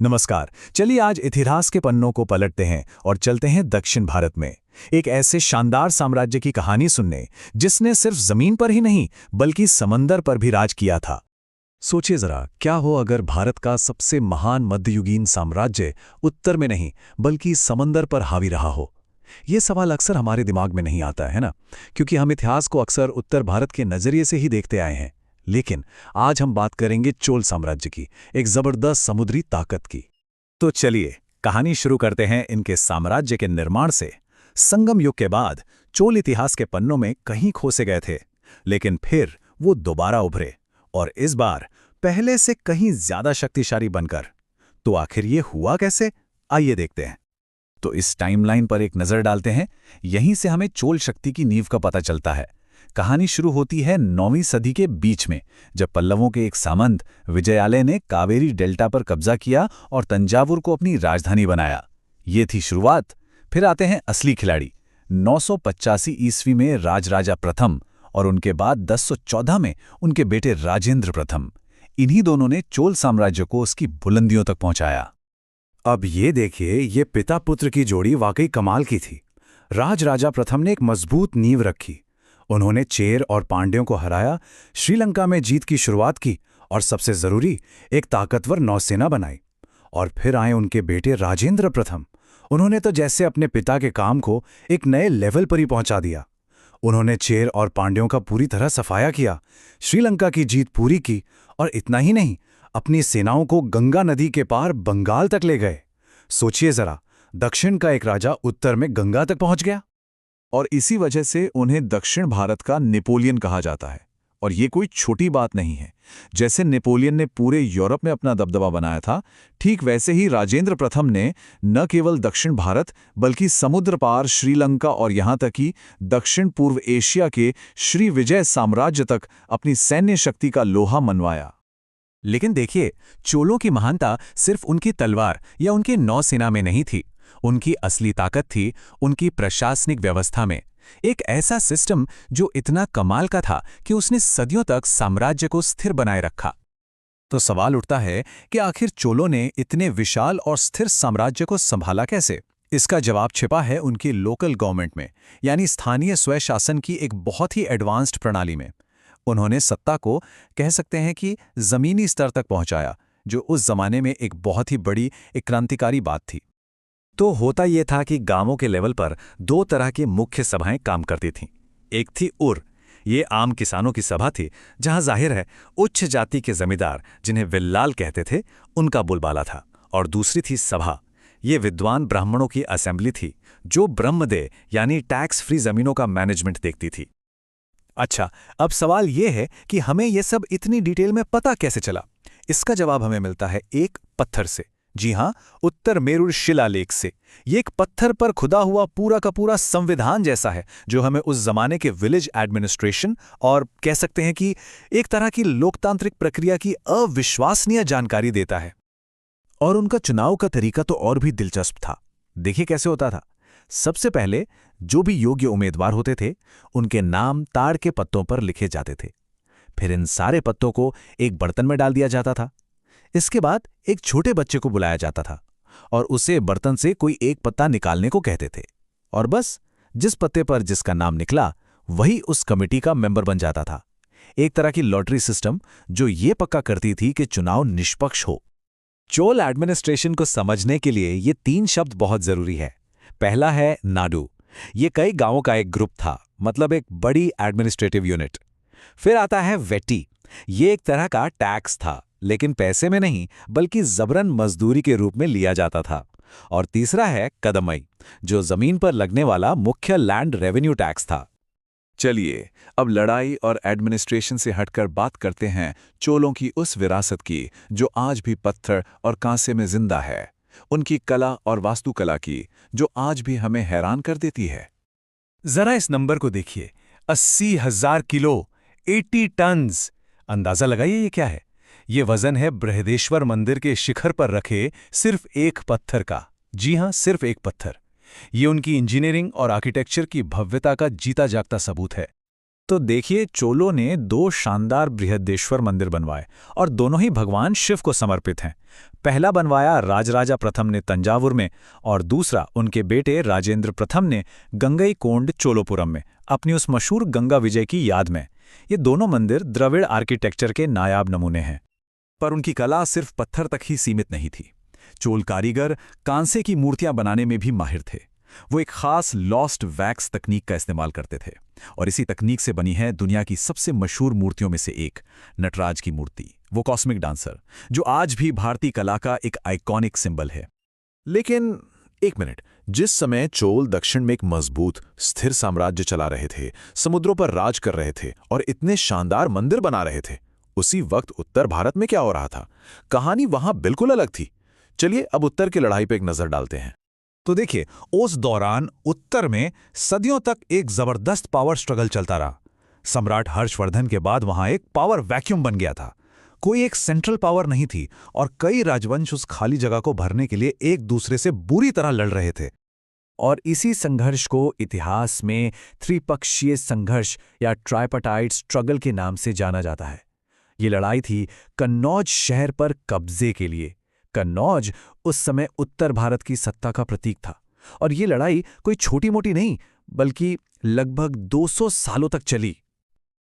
नमस्कार। चलिए आज इतिहास के पन्नों को पलटते हैं और चलते हैं दक्षिण भारत में एक ऐसे शानदार साम्राज्य की कहानी सुनने जिसने सिर्फ जमीन पर ही नहीं बल्कि समंदर पर भी राज किया था। सोचिए जरा, क्या हो अगर भारत का सबसे महान मध्ययुगीन साम्राज्य उत्तर में नहीं बल्कि समंदर पर हावी रहा हो। ये सवाल अक्सर हमारे दिमाग में नहीं आता है ना, क्योंकि हम इतिहास को अक्सर उत्तर भारत के नजरिए से ही देखते आए हैं। लेकिन आज हम बात करेंगे चोल साम्राज्य की, एक जबरदस्त समुद्री ताकत की। तो चलिए कहानी शुरू करते हैं इनके साम्राज्य के निर्माण से। संगम युग के बाद चोल इतिहास के पन्नों में कहीं खोसे गए थे, लेकिन फिर वो दोबारा उभरे, और इस बार पहले से कहीं ज्यादा शक्तिशाली बनकर। तो आखिर ये हुआ कैसे, आइए देखते हैं। तो इस टाइमलाइन पर एक नजर डालते हैं। यहीं से हमें चोल शक्ति की नींव का पता चलता है। कहानी शुरू होती है 9वीं सदी के बीच में, जब पल्लवों के एक सामंत विजयालय ने कावेरी डेल्टा पर कब्जा किया और तंजावुर को अपनी राजधानी बनाया। ये थी शुरुआत। फिर आते हैं असली खिलाड़ी। 985 ईस्वी में राजराजा प्रथम और उनके बाद 1014 में उनके बेटे राजेंद्र प्रथम। इन्हीं दोनों ने चोल साम्राज्य को उसकी बुलंदियों तक पहुंचाया। अब ये देखिए, ये पिता पुत्र की जोड़ी वाकई कमाल की थी। राजराजा प्रथम ने एक मजबूत नींव रखी। उन्होंने चेर और पांड्यों को हराया, श्रीलंका में जीत की शुरुआत की और सबसे जरूरी, एक ताकतवर नौसेना बनाई। और फिर आए उनके बेटे राजेंद्र प्रथम। उन्होंने तो जैसे अपने पिता के काम को एक नए लेवल पर ही पहुंचा दिया। उन्होंने चेर और पांड्यों का पूरी तरह सफाया किया, श्रीलंका की जीत पूरी की, और इतना ही नहीं, अपनी सेनाओं को गंगा नदी के पार बंगाल तक ले गए। सोचिए जरा, दक्षिण का एक राजा उत्तर में गंगा तक पहुंच गया। और इसी वजह से उन्हें दक्षिण भारत का नेपोलियन कहा जाता है। और ये कोई छोटी बात नहीं है। जैसे नेपोलियन ने पूरे यूरोप में अपना दबदबा बनाया था, ठीक वैसे ही राजेंद्र प्रथम ने न केवल दक्षिण भारत बल्कि समुद्र पार श्रीलंका और यहां तक कि दक्षिण पूर्व एशिया के श्री विजय साम्राज्य तक अपनी सैन्य शक्ति का लोहा मनवाया। लेकिन देखिए, चोलों की महानता सिर्फ उनकी तलवार या उनकी नौसेना में नहीं थी। उनकी असली ताकत थी उनकी प्रशासनिक व्यवस्था में। एक ऐसा सिस्टम जो इतना कमाल का था कि उसने सदियों तक साम्राज्य को स्थिर बनाए रखा। तो सवाल उठता है कि आखिर चोलों ने इतने विशाल और स्थिर साम्राज्य को संभाला कैसे। इसका जवाब छिपा है उनकी लोकल गवर्नमेंट में, यानी स्थानीय स्वशासन की एक बहुत ही एडवांस्ड प्रणाली में। उन्होंने सत्ता को, कह सकते हैं कि, जमीनी स्तर तक पहुंचाया, जो उस जमाने में एक बहुत ही बड़ी, एक क्रांतिकारी बात थी। तो होता यह था कि गांवों के लेवल पर दो तरह की मुख्य सभाएं काम करती थीं। एक थी उर, ये आम किसानों की सभा थी, जहां जाहिर है उच्च जाति के जमींदार, जिन्हें विल्लाल कहते थे, उनका बोलबाला था। और दूसरी थी सभा, ये विद्वान ब्राह्मणों की असेंबली थी, जो ब्रह्मदेय यानी टैक्स फ्री जमीनों का मैनेजमेंट देखती थी। अच्छा, अब सवाल यह है कि हमें यह सब इतनी डिटेल में पता कैसे चला। इसका जवाब हमें मिलता है एक पत्थर से। जी हां, उत्तर मेरुर शिलालेख से। ये एक पत्थर पर खुदा हुआ पूरा का पूरा संविधान जैसा है, जो हमें उस जमाने के विलेज एडमिनिस्ट्रेशन और, कह सकते हैं कि, एक तरह की लोकतांत्रिक प्रक्रिया की अविश्वसनीय जानकारी देता है। और उनका चुनाव का तरीका तो और भी दिलचस्प था। देखिए कैसे होता था। सबसे पहले जो भी योग्य उम्मीदवार होते थे, उनके नाम ताड़ के पत्तों पर लिखे जाते थे। फिर इन सारे पत्तों को एक बर्तन में डाल दिया जाता था। इसके बाद एक छोटे बच्चे को बुलाया जाता था और उसे बर्तन से कोई एक पत्ता निकालने को कहते थे। और बस जिस पत्ते पर जिसका नाम निकला, वही उस कमेटी का मेंबर बन जाता था। एक तरह की लॉटरी सिस्टम जो ये पक्का करती थी कि चुनाव निष्पक्ष हो। चोल एडमिनिस्ट्रेशन को समझने के लिए ये 3 शब्द बहुत जरूरी है। पहला है नाडु। ये कई गांवों का एक ग्रुप था, मतलब एक बड़ी एडमिनिस्ट्रेटिव यूनिट। फिर आता है वेटी। ये एक तरह का टैक्स था, लेकिन पैसे में नहीं बल्कि जबरन मजदूरी के रूप में लिया जाता था। और तीसरा है कदमई, जो जमीन पर लगने वाला मुख्य लैंड रेवेन्यू टैक्स था। चलिए अब लड़ाई और एडमिनिस्ट्रेशन से हटकर बात करते हैं चोलों की उस विरासत की, जो आज भी पत्थर और कांसे में जिंदा है। उनकी कला और वास्तुकला की, जो आज भी हमें हैरान कर देती है। जरा इस नंबर को देखिए, 80,000 किलो, 80 टन्स। अंदाजा लगाइए ये क्या है। ये वजन है बृहदेश्वर मंदिर के शिखर पर रखे सिर्फ एक पत्थर का। जी हां, सिर्फ एक पत्थर। ये उनकी इंजीनियरिंग और आर्किटेक्चर की भव्यता का जीता जागता सबूत है। तो देखिए, चोलों ने 2 शानदार बृहदेश्वर मंदिर बनवाए और दोनों ही भगवान शिव को समर्पित हैं। पहला बनवाया राजराजा प्रथम ने तंजावुर में और दूसरा उनके बेटे राजेंद्र प्रथम ने गंगईकोंड चोलोपुरम में, अपनी उस मशहूर गंगा विजय की याद में। ये दोनों मंदिर द्रविड़ आर्किटेक्चर के नायाब नमूने हैं। पर उनकी कला सिर्फ पत्थर तक ही सीमित नहीं थी। चोल कारीगर कांसे की मूर्तियां बनाने में भी माहिर थे। वो एक खास लॉस्ट वैक्स तकनीक का इस्तेमाल करते थे और इसी तकनीक से बनी है दुनिया की सबसे मशहूर मूर्तियों में से एक, नटराज की मूर्ति, वो कॉस्मिक डांसर, जो आज भी भारतीय कला का एक आइकॉनिक सिंबल है। लेकिन एक मिनट, जिस समय चोल दक्षिण में एक मजबूत स्थिर साम्राज्य चला रहे थे, समुद्रों पर राज कर रहे थे और इतने शानदार मंदिर बना रहे थे, उसी वक्त उत्तर भारत में क्या हो रहा था? कहानी वहां बिल्कुल अलग थी। चलिए अब उत्तर की लड़ाई पर एक नजर डालते हैं। तो देखिए, उस दौरान उत्तर में सदियों तक एक जबरदस्त पावर स्ट्रगल चलता रहा। सम्राट हर्षवर्धन के बाद वहां एक पावर वैक्यूम बन गया था। कोई एक सेंट्रल पावर नहीं थी और कई राजवंश उस खाली जगह को भरने के लिए एक दूसरे से बुरी तरह लड़ रहे थे। और इसी संघर्ष को इतिहास में त्रिपक्षीय संघर्ष या ट्राइपार्टाइट स्ट्रगल के नाम से जाना जाता है। ये लड़ाई थी कन्नौज शहर पर कब्जे के लिए। कन्नौज उस समय उत्तर भारत की सत्ता का प्रतीक था और ये लड़ाई कोई छोटी मोटी नहीं, बल्कि लगभग 200 सालों तक चली।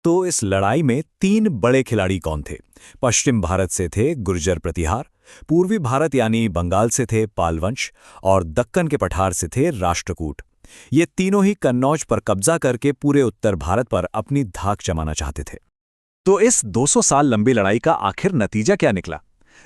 तो इस लड़ाई में 3 बड़े खिलाड़ी कौन थे? पश्चिम भारत से थे गुर्जर प्रतिहार, पूर्वी भारत यानी बंगाल से थे पाल वंश और दक्कन के पठार से थे राष्ट्रकूट। ये तीनों ही कन्नौज पर कब्जा करके पूरे उत्तर भारत पर अपनी धाक जमाना चाहते थे। तो इस 200 साल लंबी लड़ाई का आखिर नतीजा क्या निकला?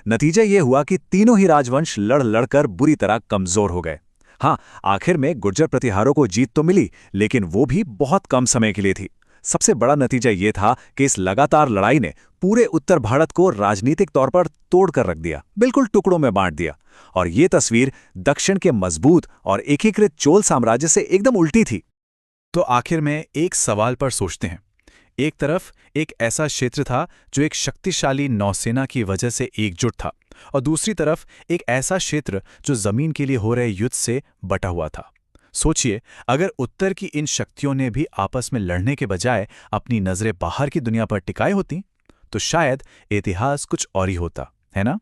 नतीजा ये हुआ कि तीनों ही राजवंश लड़ लड़कर बुरी तरह कमजोर हो गए। हाँ, आखिर में गुर्जर प्रतिहारों को जीत तो मिली, लेकिन वो भी बहुत कम समय के लिए थी। सबसे बड़ा नतीजा ये था कि इस लगातार लड़ाई ने पूरे उत्तर भारत को राजनीतिक तौर पर तोड़कर रख दिया, बिल्कुल टुकड़ों में बांट दिया। और ये तस्वीर दक्षिण के मजबूत और एकीकृत चोल साम्राज्य से एकदम उल्टी थी। तो आखिर में एक सवाल पर सोचते हैं। एक तरफ एक ऐसा क्षेत्र था जो एक शक्तिशाली नौसेना की वजह से एकजुट था और दूसरी तरफ एक ऐसा क्षेत्र जो जमीन के लिए हो रहे युद्ध से बटा हुआ था। सोचिए, अगर उत्तर की इन शक्तियों ने भी आपस में लड़ने के बजाय अपनी नजरें बाहर की दुनिया पर टिकाई होती, तो शायद इतिहास कुछ और ही होता, है ना?